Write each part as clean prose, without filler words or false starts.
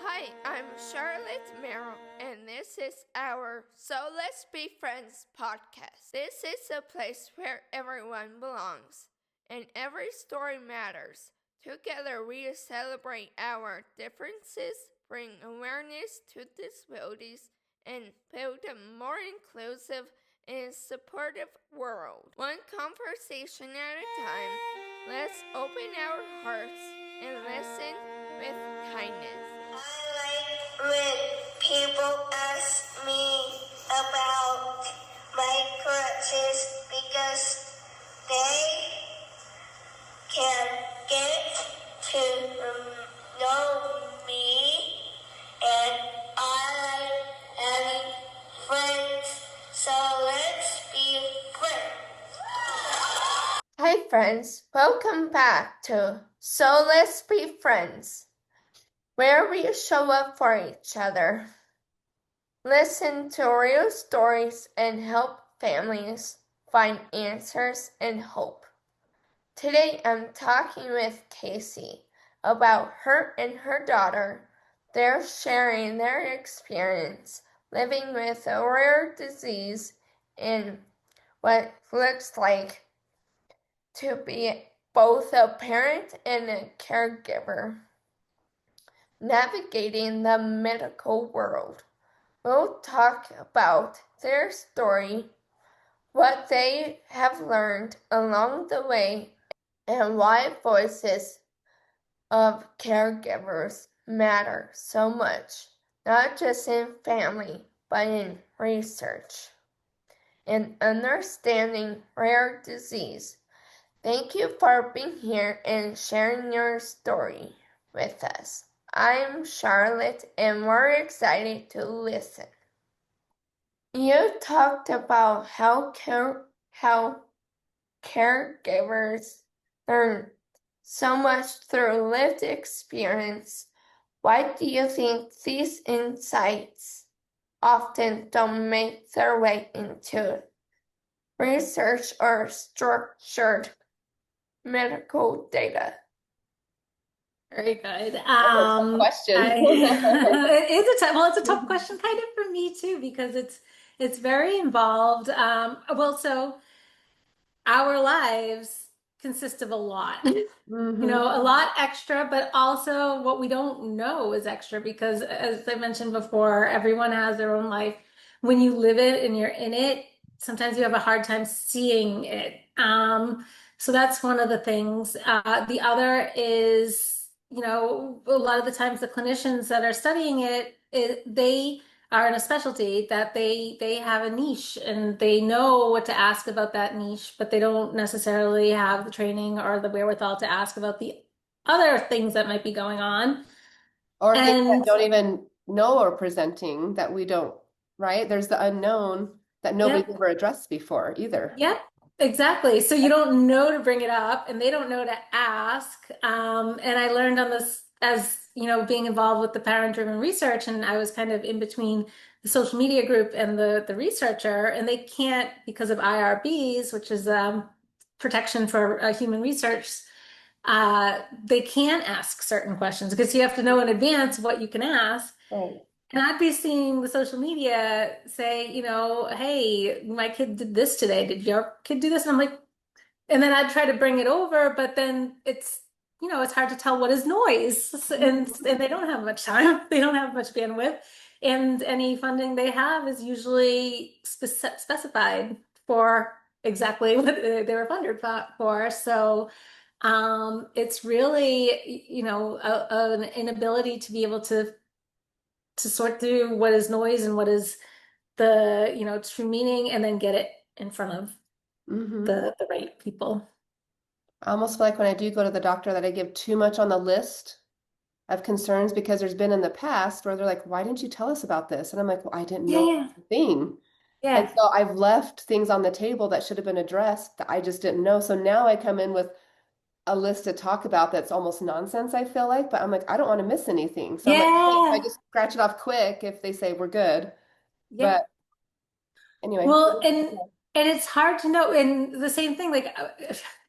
Hi, I'm Charlotte Merrill, and this is our So Let's Be Friends podcast. This is a place where everyone belongs, and every story matters. Together, we celebrate our differences, bring awareness to disabilities, and build a more inclusive and supportive world. One conversation at a time, let's open our hearts and listen with kindness. I like when people ask me about my crutches because they can get to know me, and I like having friends, so let's be friends. Hi friends, welcome back to So Let's Be Friends, where we show up for each other, listen to real stories, and help families find answers and hope. Today I'm talking with Kasey about her and her daughter. They're sharing their experience living with a rare disease and what looks like to be both a parent and a caregiver, navigating the medical world. We'll talk about their story, what they have learned along the way, and why voices of caregivers matter so much, not just in family, but in research and understanding rare disease. Thank you for being here and sharing your story with us. I'm Charlotte, and we're excited to listen. You talked about how caregivers learn so much through lived experience. Why do you think these insights often don't make their way into research or structured medical data? Very good. Question. It's a tough question kind of for me too, because it's very involved. So our lives consist of a lot, a lot extra, but also what we don't know is extra because, as I mentioned before, everyone has their own life. When you live it and you're in it, sometimes you have a hard time seeing it. So that's one of the things. The other is, a lot of the times the clinicians that are studying they are in a specialty that they have a niche and they know what to ask about that niche, but they don't necessarily have the training or the wherewithal to ask about the other things that might be going on. Or things that don't even know are presenting that we don't, right? There's the unknown that nobody's ever addressed before either. Yep, exactly. So you don't know to bring it up and they don't know to ask. And I learned on this as, being involved with the parent-driven research, and I was kind of in between the social media group and the researcher, and they can't, because of IRBs, which is protection for human research, they can't ask certain questions because you have to know in advance what you can ask. Right. And I'd be seeing the social media say, hey, my kid did this today. Did your kid do this? And I'm like, and then I'd try to bring it over, but then it's hard to tell what is noise. And they don't have much time. They don't have much bandwidth. And any funding they have is usually specified for exactly what they were funded for. So it's really, an inability to be able to sort through what is noise and what is the true meaning, and then get it in front of the right people. I almost feel like when I do go to the doctor that I give too much on the list of concerns, because there's been in the past where they're like, why didn't you tell us about this? And I'm like, well, I didn't know the thing. And so I've left things on the table that should have been addressed that I just didn't know. So now I come in with a list to talk about that's almost nonsense, I feel like, but I'm like, I don't want to miss anything. So I'm like, hey, I just scratch it off quick if they say we're good. But anyway. Well, and it's hard to know. And the same thing, like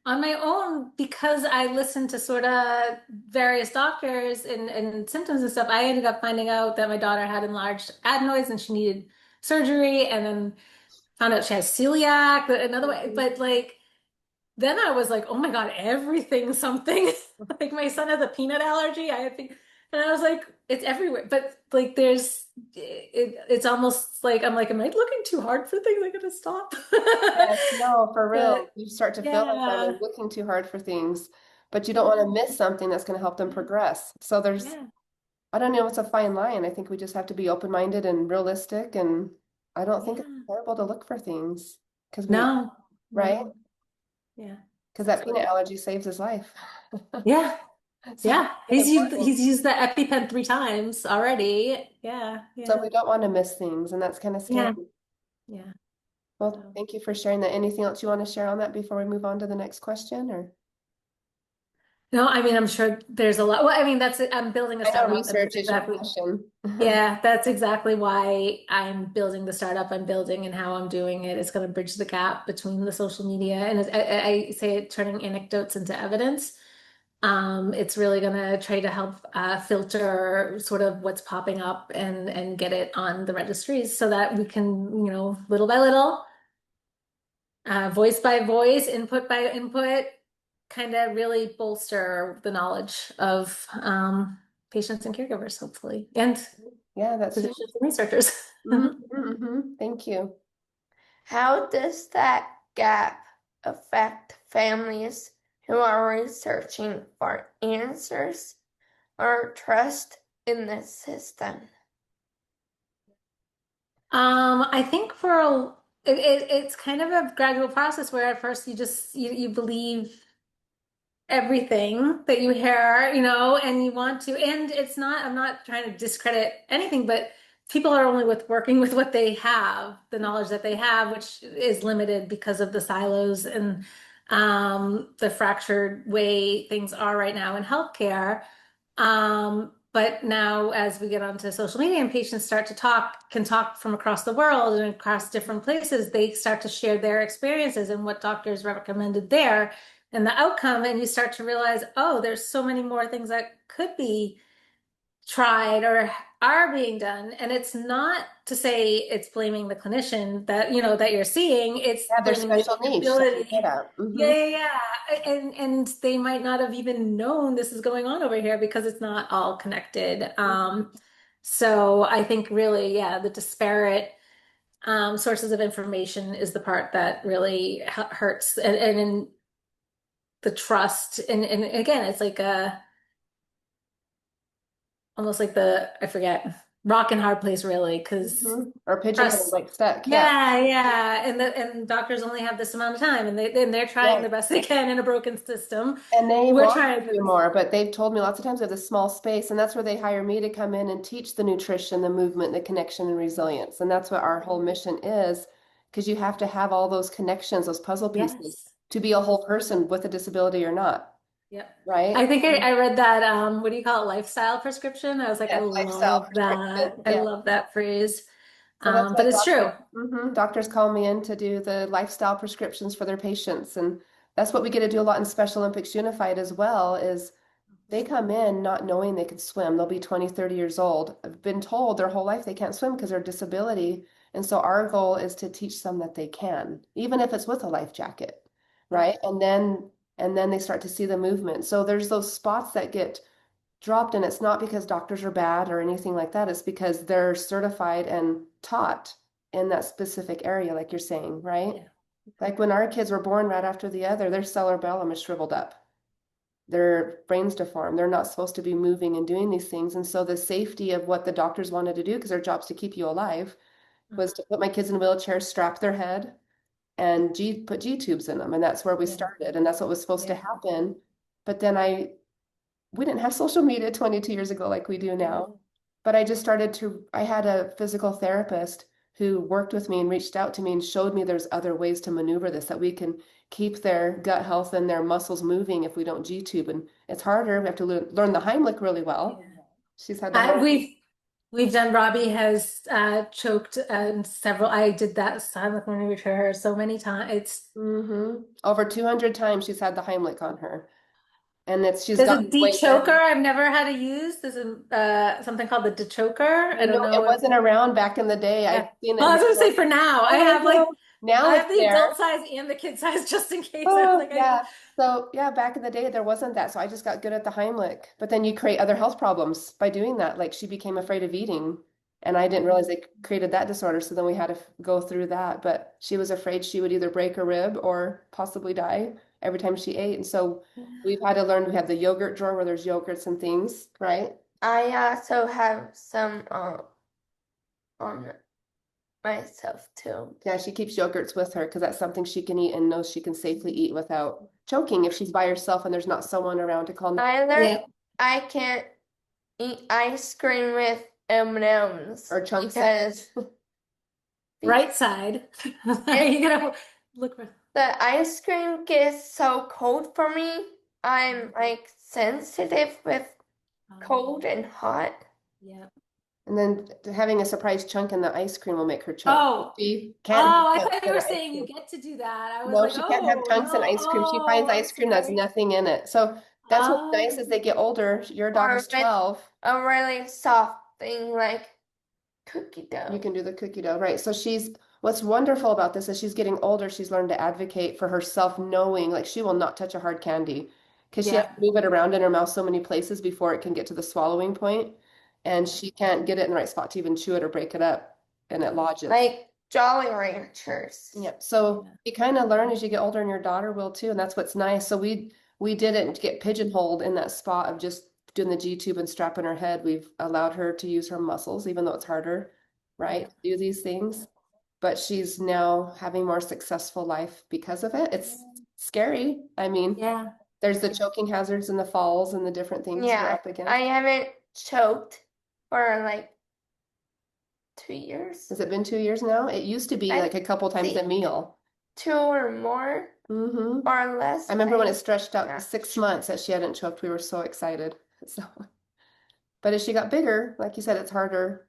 on my own, because I listened to sort of various doctors and symptoms and stuff, I ended up finding out that my daughter had enlarged adenoids and she needed surgery, and then found out she has celiac, another way. Mhm. But like, then I was like, oh my God, everything's something. Like my son has a peanut allergy. I think, and I was like, it's everywhere. But like, it's almost like I'm like, am I looking too hard for things? I gotta stop. Yes, no, for real. But You start to feel like that, yeah, they're looking too hard for things, but you don't want to yeah, miss something that's going to help them progress. So there's, yeah, I don't know, it's a fine line. I think we just have to be open-minded and realistic, and I don't think it's yeah. terrible to look for things because we, No, right? no, yeah, Because that peanut absolutely. allergy saves his life. Yeah, So yeah. it's important. He's used the EpiPen 3 times already. Yeah, So yeah, we don't want to miss things, and that's kind of scary. yeah, yeah. Well, So. thank you for sharing that. Anything else you want to share on that before we move on to the next question, or? No, I mean, I'm sure there's a lot. Well, I mean, that's it. I'm building a I know startup, and that's research is your exactly, passion. yeah, that's exactly why I'm building the startup I'm building and how I'm doing it. It's going to bridge the gap between the social media and I say it, turning anecdotes into evidence. It's really going to try to help filter sort of what's popping up and get it on the registries so that we can, little by little, voice by voice, input by input, kind of really bolster the knowledge of patients and caregivers, hopefully, and Yeah, that's huge. physicians and researchers. Thank you. How does that gap affect families who are researching for answers or trust in the system? I think it's kind of a gradual process where at first you believe everything that you hear, and you want to, and I'm not trying to discredit anything, but people are only working with what they have, the knowledge that they have, which is limited because of the silos and the fractured way things are right now in healthcare. But now as we get onto social media and patients can talk from across the world and across different places, they start to share their experiences and what doctors recommended there and the outcome, and you start to realize, oh, there's so many more things that could be tried or are being done. And it's not to say it's blaming the clinician that you're seeing, it's Yeah, there's blaming the special niche that you get ability. at. Yeah, yeah, yeah. And they might not have even known this is going on over here because it's not all connected. So I think really, yeah, the disparate sources of information is the part that really hurts, and the trust. And again, it's like almost like I forget, rock and hard place really, because Or pigeonholed trust. like stuck. Yeah. Yeah, yeah. And doctors only have this amount of time, and they're trying Yes. the best they can in a broken system. And they We're want trying to to do do this. more, but they've told me lots of times they have this small space, and that's where they hire me to come in and teach the nutrition, the movement, the connection, and resilience. And that's what our whole mission is, because you have to have all those connections, those puzzle pieces, Yes. to be a whole person with a disability or not, Yep. right? I think I read that, what do you call it, lifestyle prescription. I was like, I Yes, lifestyle love that. prescription. I Yeah. love that phrase. So that's why But it's true. doctors call me in to do the lifestyle prescriptions for their patients. And that's what we get to do a lot in Special Olympics Unified as well, is they come in not knowing they can swim. They'll be 20, 30 years old. Have been told their whole life they can't swim because of their disability. And so our goal is to teach them that they can, even if it's with a life jacket, Yep. right? And then they start to see the movement. So there's those spots that get dropped, and it's not because doctors are bad or anything like that. It's because they're certified and taught in that specific area, like you're saying, right? Yeah. Like when our kids were born right after the other, their cerebellum is shriveled up. Their brains deformed. They're not supposed to be moving and doing these things. And so the safety of what the doctors wanted to do, because their job's to keep you alive, was Mhm. to put my kids in wheelchairs, strap their head, and put G tubes in them. And that's where we Yeah. started. And that's what was supposed to Yeah. happen. But then we didn't have social media 22 years ago like we do Yeah. now. But I had a physical therapist who worked with me and reached out to me and showed me there's other ways to maneuver this, that we can keep their gut health and their muscles moving if we don't G-tube. And it's harder. We have to learn the Heimlich really well. Yeah. She's had the I Heimlich. we We've done, Robbie has choked several, I did that silent learning with her so many times. It's, Over 200 times she's had the Heimlich on her. And she's there's a gotten way de-choker better. I've never had to use. There's a something called the de-choker. I You don't know, it know if, wasn't around back in the day. I've yeah. seen Well, it I was gonna say now. for now, I Oh, I have like, know. Now I it's have the there. adult size and the kid size just in case. I was Oh, like, yeah. So, yeah, back in the day, there wasn't that. So I just got good at the Heimlich. But then you create other health problems by doing that. Like she became afraid of eating. And I didn't realize they created that disorder. So then we had to go through that. But she was afraid she would either break a rib or possibly die every time she ate. And so we've had to learn. We have the yogurt drawer where there's yogurts and things, right? I also have some on myself too. Yeah, she keeps yogurts with her because that's something she can eat and knows she can safely eat without choking if she's by herself and there's not someone around to call. I learned yeah, I can't eat ice cream with M&Ms Or chunks. because right side. You gotta look for. the ice cream gets so cold for me. I'm like sensitive with cold and hot. Yeah. And then having a surprise chunk in the ice cream will make her choke. Oh, She can't have oh, I chunks thought you in were her ice saying you cream. get to do that. I was No, like, she can't have oh, chunks in no. ice cream. She finds Oh, I'm ice cream that's sorry. nothing in it. So that's what's nice Oh, as they get older. Your Or daughter's with 12. a really soft thing like cookie You dough. can do the cookie dough, right? So what's wonderful about this is she's getting older. She's learned to advocate for herself, knowing like she will not touch a hard candy because she has yeah, to move it around in her mouth so many places before it can get to the swallowing point, and she can't get it in the right spot to even chew it or break it up, and it lodges. Like Jolly Ranchers. Yep. So yeah, you kind of learn as you get older, and your daughter will too, and that's what's nice. So we didn't get pigeonholed in that spot of just doing the G tube and strapping her head. We've allowed her to use her muscles, even though it's harder, right, yeah, to do these things. But she's now having more successful life because of it. It's scary. I mean, yeah. there's the choking hazards and the falls and the different things you're Yeah, up I against. haven't choked for like 2 years. Has it been 2 years now? It used to be I like a couple times a think meal. two or more or less. I remember when it stretched out to Yeah. 6 months that she hadn't choked, we were so excited. So, but as she got bigger, like you said, it's harder,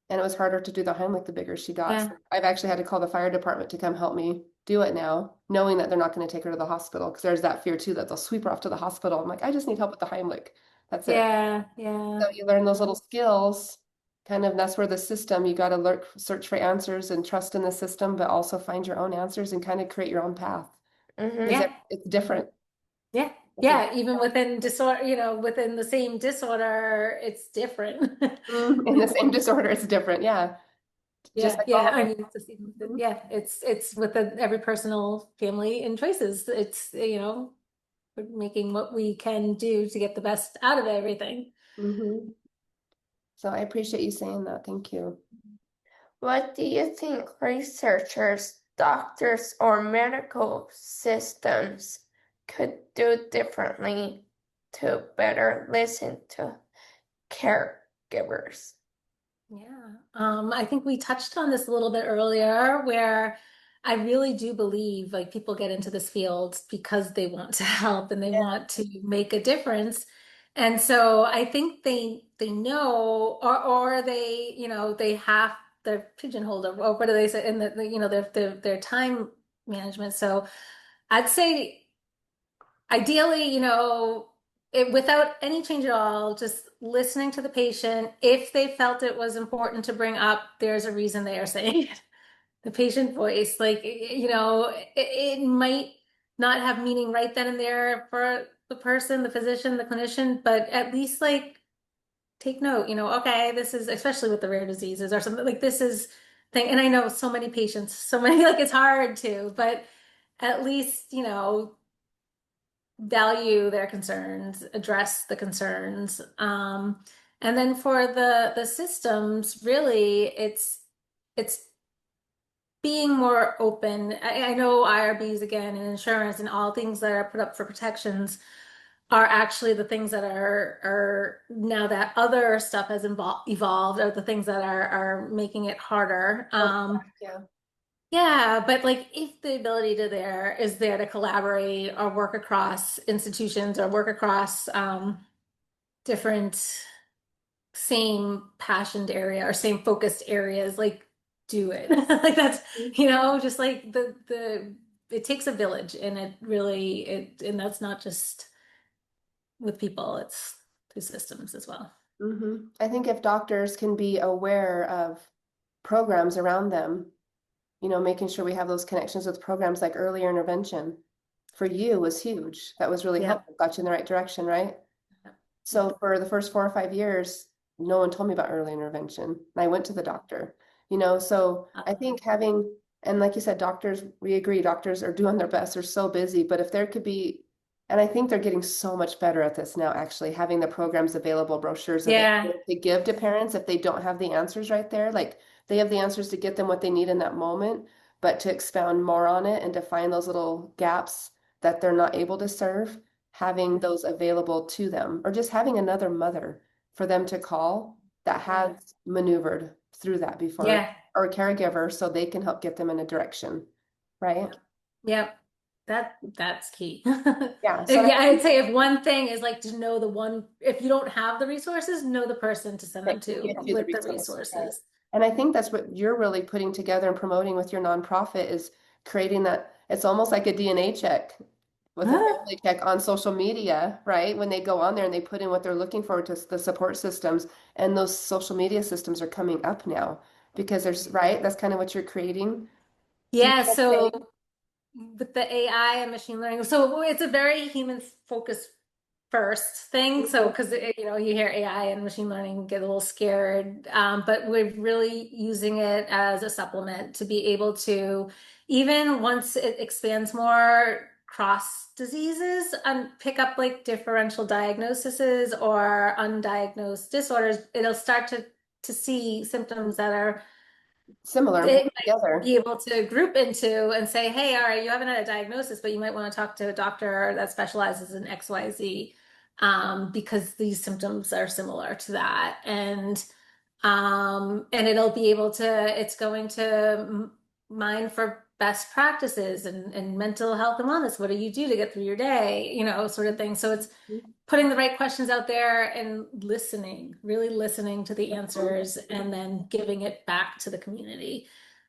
and it was harder to do the Heimlich the bigger she got. Yeah. So I've actually had to call the fire department to come help me do it now, knowing that they're not going to take her to the hospital because there's that fear too that they'll sweep her off to the hospital. I'm like, I just need help with the Heimlich. That's it. Yeah, yeah, So you learn those little skills. Kind of that's where the system, you got to look, search for answers and trust in the system, but also find your own answers and kind of create your own path because Mm-hmm. yeah, it's different. yeah, yeah. Even within disorder, within the same disorder, it's different. In the same disorder, it's different. Yeah. Just Yeah, like all yeah. of I us. mean, it's just Mhm. yeah, it's within every personal family and choices. It's we're making what we can do to get the best out of everything. Mhm. So I appreciate you saying that. Thank you. What do you think researchers, doctors, or medical systems could do differently to better listen to caregivers? Yeah. I think we touched on this a little bit earlier, where I really do believe like people get into this field because they want to help and they want to make a difference. And so I think they know or they, they have their pigeonholed or what do they say in their time management. So I'd say ideally, without any change at all, just listening to the patient. If they felt it was important to bring up, there's a reason they are saying it. The patient voice, like, it might not have meaning right then and there for the person, the physician, the clinician, but at least like take note, okay, this is especially with the rare diseases or something like this is thing. And I know so many patients, so many, like it's hard to, but at least, value their concerns, address the concerns. And then for the systems, really, it's being more open. I know IRBs again and insurance and all things that are put up for protections are actually the things that are now that other stuff has evolved are the things that are making it harder. Yeah. Yeah, but like if the ability to there is there to collaborate or work across institutions or work across different same passioned area or same focused areas, like do it. Like that's, just like the it takes a village, and it really and that's not just with people, it's through systems as well. I think if doctors can be aware of programs around them, making sure we have those connections with programs like early intervention for you was huge. That was really Yep. helpful, got you in the right direction, right? So Yep. for the first 4 or 5 years, no one told me about early intervention. And I went to the doctor, so I Uh, think having, and like you said, doctors, we agree, doctors are doing their best. They're so busy, but if there could be, and I think they're getting so much better at this now, actually, having the programs available, brochures yeah. available to give to parents if they don't have the answers right there. Like they have the answers to get them what they need in that moment, but to expound more on it and to find those little gaps that they're not able to serve, having those available to them, or just having another mother for them to call that Yeah. has maneuvered through that before, Yeah. or a caregiver so they can help get them in a direction, right? Yep. Yep. That's key. Yeah. So I Yeah, I'd think say if one thing is like to know the one, if you don't have the resources, know the person to send them that can to get you the with the resource. Right. resources. And I think that's what you're really putting together and promoting with your nonprofit is creating that. It's almost like a DNA check with a family check on social media, right? When they go on there and they put in what they're looking for to the support systems, and those social media systems are coming up now because there's, right? That's kind of what you're creating. Do you Yeah, know what I'm so saying? with the AI and machine learning, so it's a very human focused first thing. So, Mhm. because you hear AI and machine learning, get a little scared, but we're really using it as a supplement to be able to, even once it expands more cross diseases and pick up like differential diagnoses or undiagnosed disorders, it'll start to see symptoms that are Similar and put it it might together. be able to group into and say, hey, all right, you haven't had a diagnosis, but you might want to talk to a doctor that specializes in XYZ, because these symptoms are similar to that. And it'll be able to, it's going to mine for best practices and mental health and wellness. What do you do to get through your day? Sort of thing. So it's putting the right questions out there and listening, really listening to the answers and then giving it back to the community,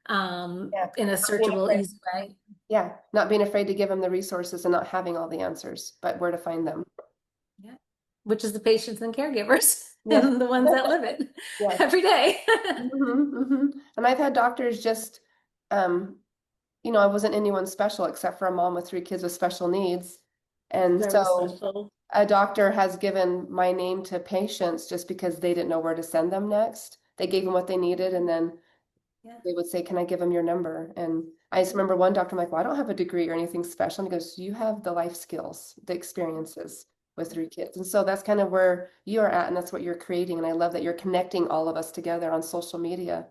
Yeah. in a Not being searchable, afraid. easy way. Yeah. Not being afraid to give them the resources and not having all the answers, but where to find them. Yeah. Which is the patients and caregivers Yes. and the ones that live it Yes. every day. And I've had doctors just, um, I wasn't anyone special except for a mom with 3 kids with special needs. And Very so special. a doctor has given my name to patients just because they didn't know where to send them next. They gave them what they needed, and then Yeah. they would say, "Can I give them your number?" And I just remember one doctor, I'm like, "Well, I don't have a degree or anything special." And he goes, "You have the life skills, the experiences with 3 kids." And so that's kind of where you are at, and that's what you're creating. And I love that you're connecting all of us together on social media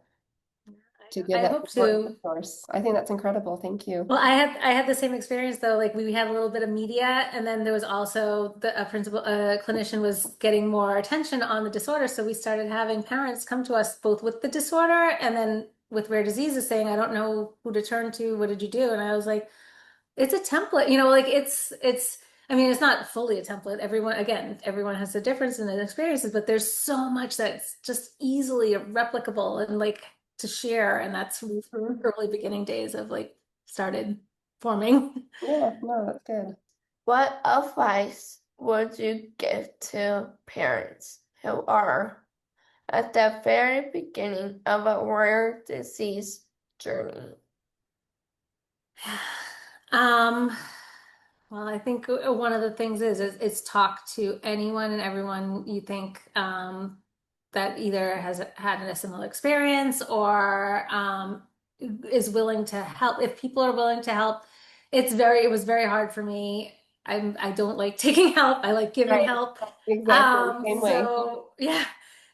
to give I that hope support and to. resource. I think that's incredible. Thank you. Well, I had the same experience though. Like we had a little bit of media, and then there was also a principal, a clinician was getting more attention on the disorder. So we started having parents come to us both with the disorder and then with rare diseases, saying, "I don't know who to turn to. What did you do?" And I was like, "It's a template, like it's." I mean, it's not fully a template. Everyone has a difference in their experiences, but there's so much that's just easily replicable and like to share, and that's Mhm. early beginning days of like started forming. Yeah, no, that's good. What advice would you give to parents who are at the very beginning of a rare disease journey? Um, well, I think one of the things is talk to anyone and everyone you think that either has had a similar experience or is willing to help. If people are willing to help, it was very hard for me. I don't like taking help. I like giving Right. help. Exactly. Same way. So yeah,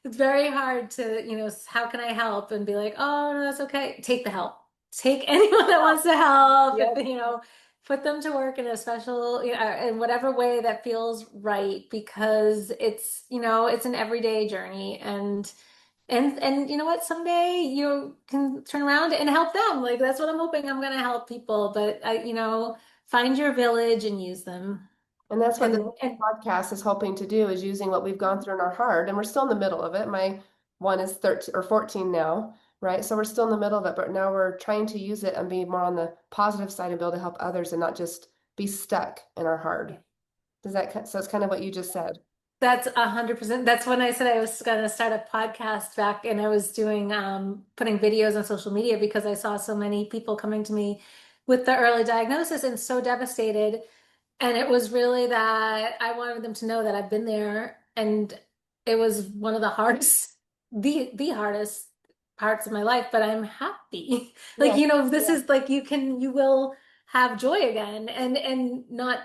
it's very hard to, how can I help and be like, oh no, that's okay. Take the help. Take anyone that wants to help. If, Yep. put them to work in a special, in whatever way that feels right, because it's an everyday journey, and you know what, someday you can turn around and help them. Like that's what I'm hoping. I'm going to help people, but find your village and use them. And that's what this And podcast is hoping to do, is using what we've gone through in our heart. And we're still in the middle of it. My one is 13 or 14 now, right? So we're still in the middle of it, but now we're trying to use it and be more on the positive side and be able to help others and not just be stuck in our heart. Does that, so it's kind of what you just said. that's 100%. That's when I said I was going to start a podcast back, and I was doing putting videos on social media because I saw so many people coming to me with the early diagnosis and so devastated. And it was really that I wanted them to know that I've been there, and it was one of the hardest, the hardest parts of my life, but I'm happy. Like, Yeah. this is like you will have joy again, and not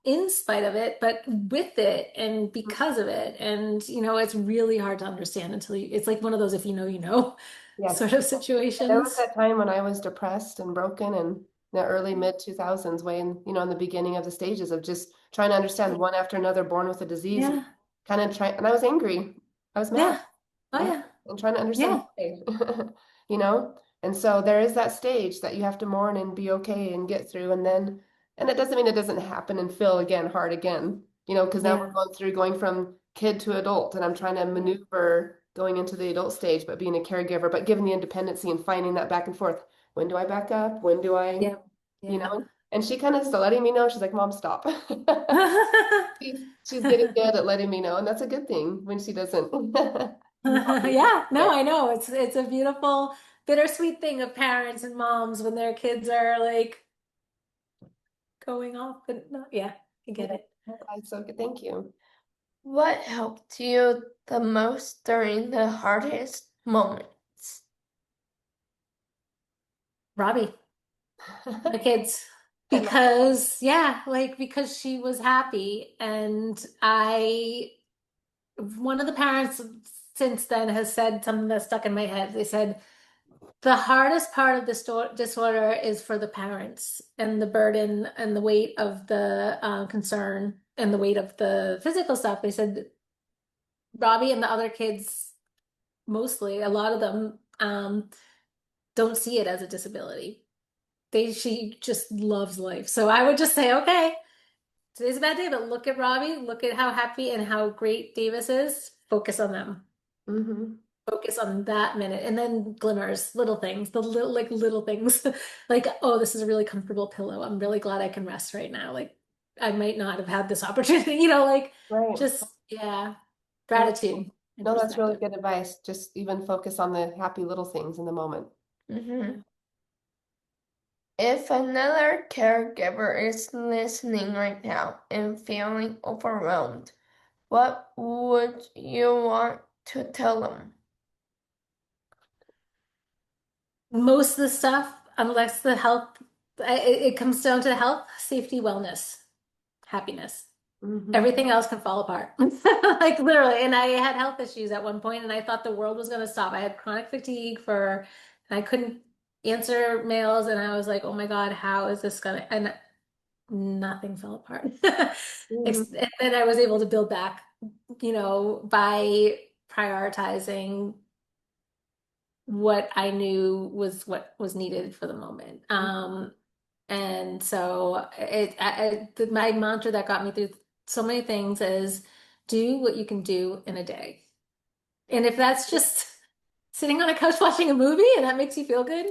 in spite of it, but with it and because of it. And it's really hard to understand until it's like one of those if you know Yes. sort of There was situations. that time when I was depressed and broken in the early mid 2000s, way in the beginning of the stages of just trying to understand one after another born with a disease and Yeah. kind of trying, and I was angry. I was mad. Yeah. Oh I'm yeah. and trying to understand Yeah. why, you know? And so there is that stage that you have to mourn and be okay and get through. And it doesn't mean it doesn't happen and feel again hard again, because now we're Yeah. going from kid to adult and I'm trying to maneuver going into the adult stage, but being a caregiver, but given the independency and finding that back and forth. When do I back up? When do I, Yeah. you Yeah. know? And she kind of is letting me know. She's like, Mom, stop. She's getting good at letting me know, and that's a good thing when she doesn't. Yeah, no, I know. It's a beautiful, bittersweet thing of parents and moms when their kids are like going off, but not, yeah, I get Yeah, it. that's so good. Thank you. What helped you the most during the hardest moments? Yeah. Robbie, my kids. I love Because, yeah, like because she was happy. And one of the parents since then has said something that stuck in my head. They said, the hardest part of the disorder is for the parents, and the burden and the weight of the concern and the weight of the physical stuff. They said Robbie and the other kids, mostly, a lot of them, don't see it as a disability. She just loves life. So I would just say, okay, today's a bad day, but look at Robbie, look at how happy and how great Davis is. Focus on them. hmm Focus on that minute, and then glimmers, little things, the little things. Like, oh, this is a really comfortable pillow, I'm really glad I can rest right now. Like, I might not have had this opportunity, like, Right. just, yeah, No, gratitude and no, that's really perspective. good advice. Just even focus on the happy little things in the moment. Mm-hmm. If another caregiver is listening right now and feeling overwhelmed, what would you want to tell them? Most of the stuff, unless the health, it comes down to health, safety, wellness, happiness. hmm Everything else can fall apart. Like, literally. And I had health issues at one point, and I thought the world was going to stop. I had chronic fatigue and I couldn't answer mails, and I was like, oh my God, how is this gonna, and nothing fell apart. hmm And then I was able to build back, by prioritizing what I knew was what was needed for the moment. And so my mantra that got me through so many things is do what you can do in a day. And if that's just sitting on a couch watching a movie and that makes you feel good,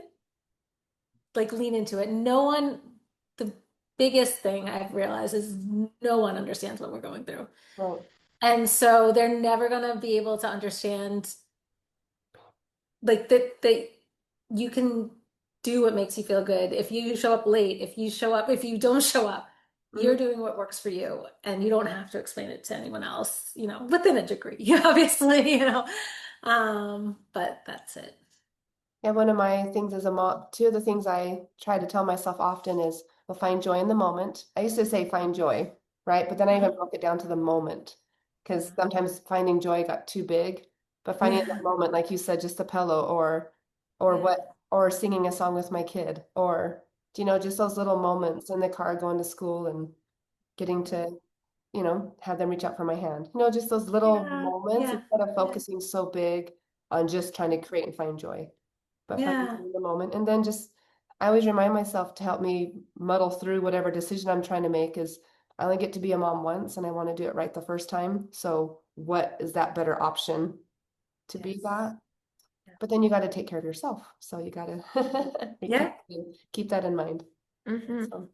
like lean into it. The biggest thing I've realized is no one understands what we're going through. Right. And so they're never going to be able to understand like that you can do what makes you feel good. If you show up late, if you don't show up, hmm you're doing what works for you, and you don't have to explain it to anyone else, within a degree, obviously, but that's it. Yeah, one of my things as a mom, two of the things I try to tell myself often is, well, find joy in the moment. I used to say find joy, right? But then I even broke it down to the moment because sometimes finding joy got too big. But finding Yeah, that moment, like you said, just a pillow or yeah, what, or singing a song with my kid, or just those little moments in the car going to school and getting to, have them reach out for my hand. Just those little yeah, moments yeah, instead of yeah, focusing so big on just trying to create and find joy, but finding yeah, in the moment. And then just, I always remind myself to help me muddle through whatever decision I'm trying to make is I only get to be a mom once and I want to do it right the first time. So what is that better option to be that? But then you got to take care of yourself. So you got to keep that in mind. So.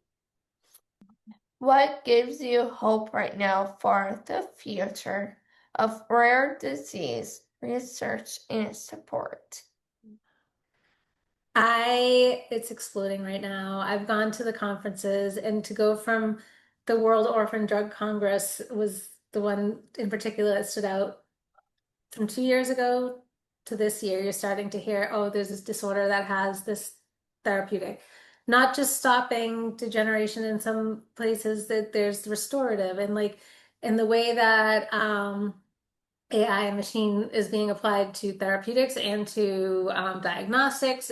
What gives you hope right now for the future of rare disease research and support? It's exploding right now. I've gone to the conferences, and to go from the World Orphan Drug Congress was the one in particular that stood out. From 2 years ago to this year, you're starting to hear, oh, there's this disorder that has this therapeutic. Not just stopping degeneration in some places, that there's restorative, and like in the way that AI and machine is being applied to therapeutics and to diagnostics.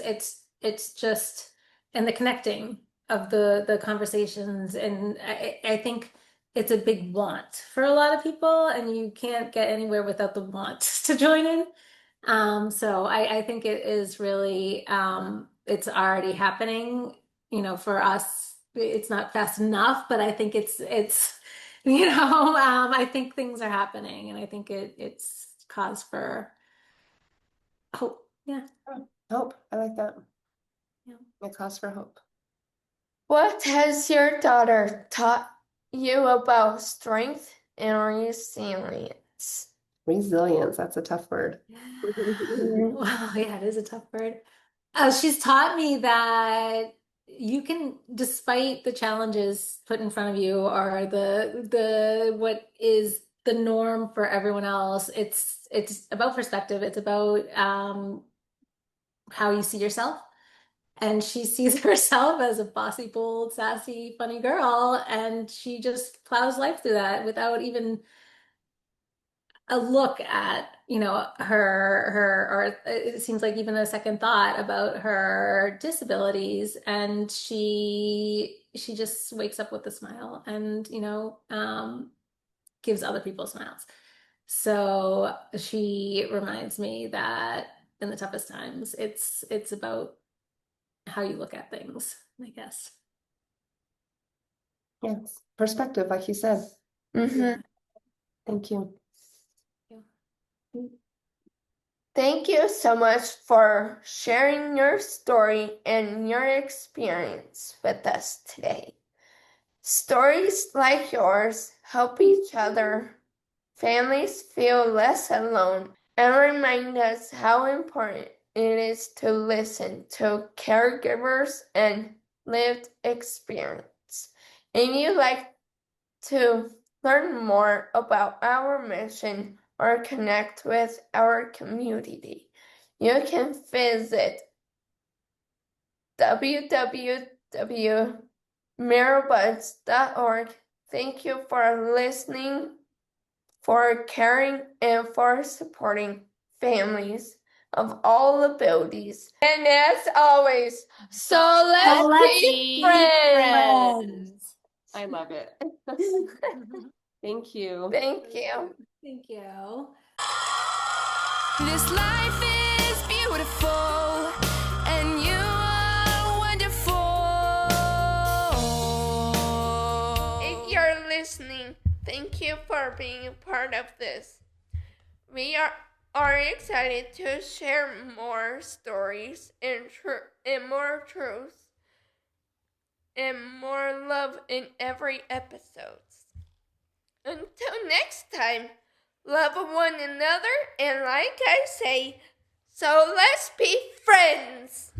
It's just, and the connecting of the conversations, and I think it's a big want for a lot of people, and you can't get anywhere without the want to join in. So I think it is really it's already happening. For us, it's not fast enough, but I think it's I think things are happening, and I think it's cause for hope. Yeah. Hope. I like that. Yeah. A cause for hope. What has your daughter taught you about strength and resilience? Resilience, that's a tough word. Well, yeah, it is a tough word. She's taught me that you can, despite the challenges put in front of you, or the what is the norm for everyone else. It's about perspective. It's about how you see yourself. And she sees herself as a bossy, bold, sassy, funny girl, and she just plows life through that without even a look at, or it seems like even a second thought about her disabilities. And she just wakes up with a smile, and gives other people smiles. So she reminds me that in the toughest times, it's about how you look at things, I guess. Yes, perspective, like you said. Thank you. Thank you so much for sharing your story and your experience with us today. Stories like yours help each other, families feel less alone, and remind us how important it is to listen to caregivers and lived experience. And you'd like to learn more about our mission or connect with our community, you can visit www.mirrorbuds.org. Thank you for listening, for caring, and for supporting families of all abilities. And as always, so let's be friends. I love it. Thank you. Thank you. Thank you. This life is beautiful, and you are wonderful. If you're listening, thank you for being a part of this. We are excited to share more stories and more truth and more love in every episode. Until next time, love one another, and like I say, so let's be friends.